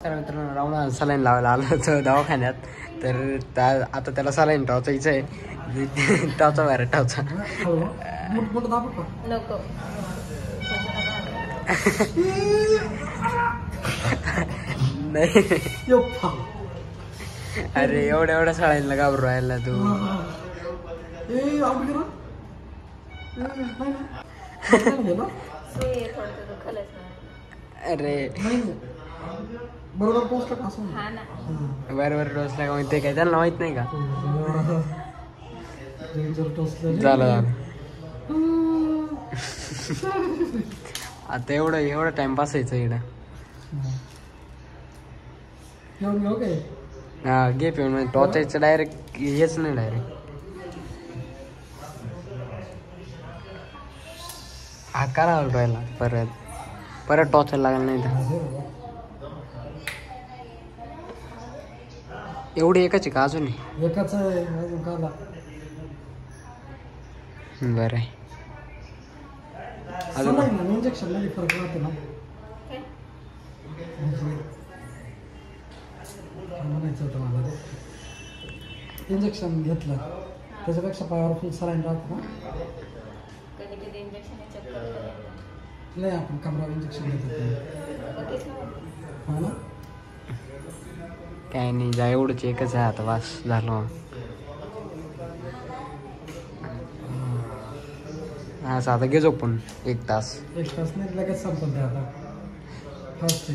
तर मित्रांनो रावणा सलाईन लावायला आलं होतं दवाखान्यात. तर आता त्याला सलाईन टोचायचं आहे. टाचा बाहेर टाचा नको नाही. अरे एवढ्या सलाईनला घाबरू राहिला तू. अरे बरोबर पोस्ट बरोबर टोचला का माहिती काय त्यांना माहित नाही का. झालं आता एवढं टाइमपास यायचं इकडं. हा घे पिऊन टोचायचं डायरेक्ट हेच नाही डायरेक्ट. हा करा राहिला परत टोचायला लागला नाही तर. एवढी एकच आहे का अजून एकाच अजून काला बरं आहे. अजून इंजेक्शन मध्ये फरक राहतो ना. म्हणायचं होतं मला ते इंजेक्शन घेतलं त्याच्यापेक्षा पॉवरफुल सलाईन राहतं ना. नाही आपण कमरावर इंजेक्शन घेतो हा ना. काय नाही जा एवढंच एकच आहे आता वास झालं. हा आता घे झोपून 1 तास. 1 तास नाही लगेच संपत आता फर्स्ट